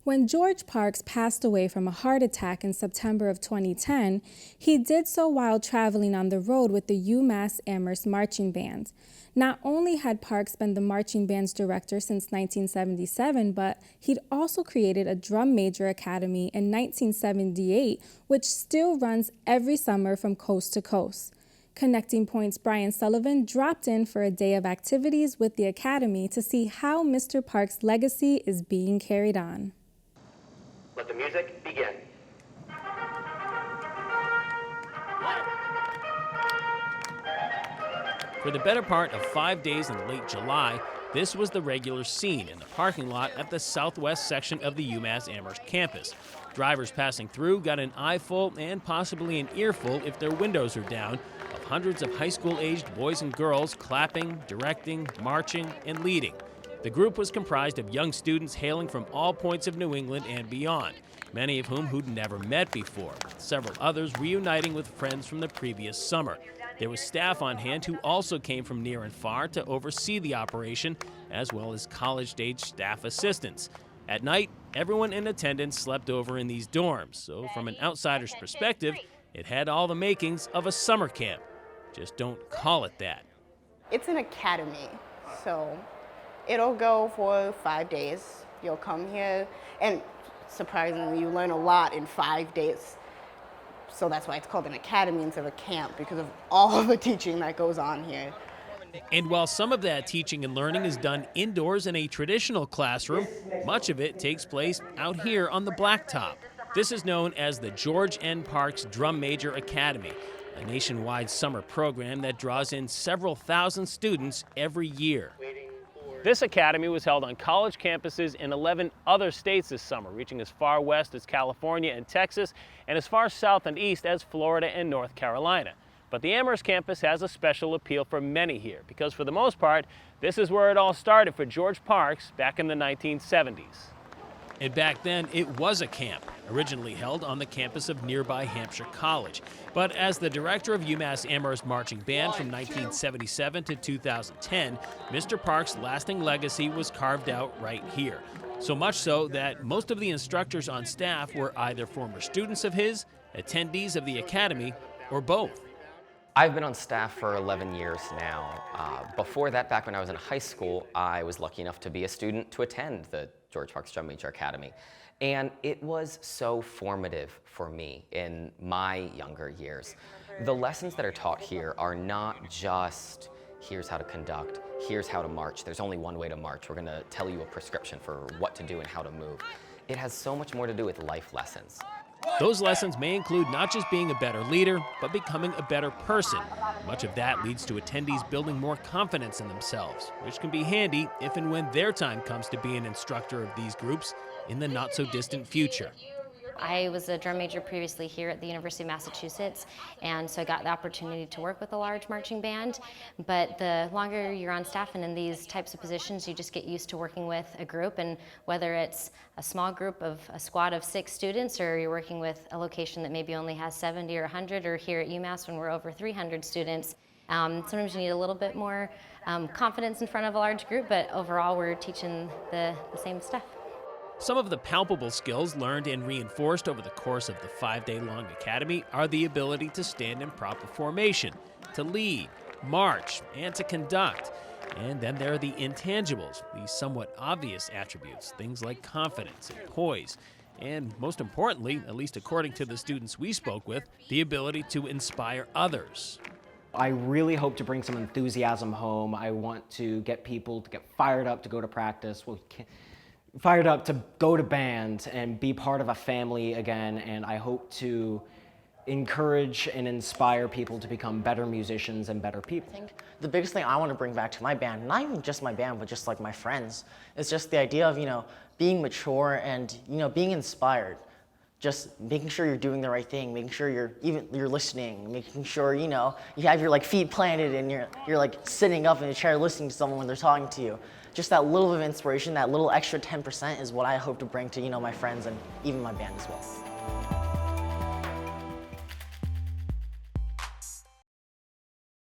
When George Parks passed away from a heart attack in September of 2010, he did so while traveling on the road with the UMass Amherst Marching Band. Not only had Parks been the marching band's director since 1977, but he'd also created a drum major academy in 1978, which still runs every summer from coast to coast. Connecting Point's Brian Sullivan dropped in for a day of activities with the academy to see how Mr. Parks' legacy is being carried on. Let the music begin. For the better part of 5 days in late July, this was the regular scene in the parking lot at the southwest section of the UMass Amherst campus. Drivers passing through got an eyeful and possibly an earful if their windows are down of hundreds of high school-aged boys and girls clapping, directing, marching, and leading. The group was comprised of young students hailing from all points of New England and beyond, many of whom who'd never met before, several others reuniting with friends from the previous summer. There was staff on hand who also came from near and far to oversee the operation, as well as college-age staff assistants. At night, everyone in attendance slept over in these dorms, so from an outsider's perspective, it had all the makings of a summer camp. Just don't call it that. It's an academy, so it'll go for 5 days. You'll come here, and surprisingly, you learn a lot in 5 days. So that's why it's called an academy instead of a camp, because of all the teaching that goes on here. And while some of that teaching and learning is done indoors in a traditional classroom, much of it takes place out here on the blacktop. This is known as the George N. Parks Drum Major Academy, a nationwide summer program that draws in several thousand students every year. This academy was held on college campuses in 11 other states this summer, reaching as far west as California and Texas, and as far south and east as Florida and North Carolina. But the Amherst campus has a special appeal for many here, because for the most part, this is where it all started for George Parks back in the 1970s. And back then, it was a camp, originally held on the campus of nearby Hampshire College. But as the director of UMass Amherst Marching Band from 1977 to 2010, Mr. Parks' lasting legacy was carved out right here. So much so that most of the instructors on staff were either former students of his, attendees of the academy, or both. I've been on staff for 11 years now. Before that, back when I was in high school, I was lucky enough to be a student to attend the George Parks Drum Major Academy. And it was so formative for me in my younger years. The lessons that are taught here are not just, here's how to conduct, here's how to march. There's only one way to march. We're gonna tell you a prescription for what to do and how to move. It has so much more to do with life lessons. Those lessons may include not just being a better leader, but becoming a better person. Much of that leads to attendees building more confidence in themselves, which can be handy if and when their time comes to be an instructor of these groups in the not-so-distant future. I was a drum major previously here at the University of Massachusetts, and so I got the opportunity to work with a large marching band. But the longer you're on staff and in these types of positions, you just get used to working with a group, and whether it's a small group of a squad of 6 students, or you're working with a location that maybe only has 70 or 100, or here at UMass when we're over 300 students, sometimes you need a little bit more confidence in front of a large group, but overall we're teaching the same stuff. Some of the palpable skills learned and reinforced over the course of the 5-day-long academy are the ability to stand in proper formation, to lead, march, and to conduct. And then there are the intangibles, these somewhat obvious attributes, things like confidence and poise, and most importantly, at least according to the students we spoke with, the ability to inspire others. I really hope to bring some enthusiasm home. I want to get people to get fired up to go to practice. Fired up to go to band and be part of a family again, and I hope to encourage and inspire people to become better musicians and better people. I think the biggest thing I want to bring back to my band, not even just my band, but just like my friends, is just the idea of, being mature and, being inspired. Just making sure you're doing the right thing, making sure you're listening, making sure, you have your feet planted and you're like sitting up in a chair listening to someone when they're talking to you. Just that little bit of inspiration, that little extra 10% is what I hope to bring to, my friends and even my band as well.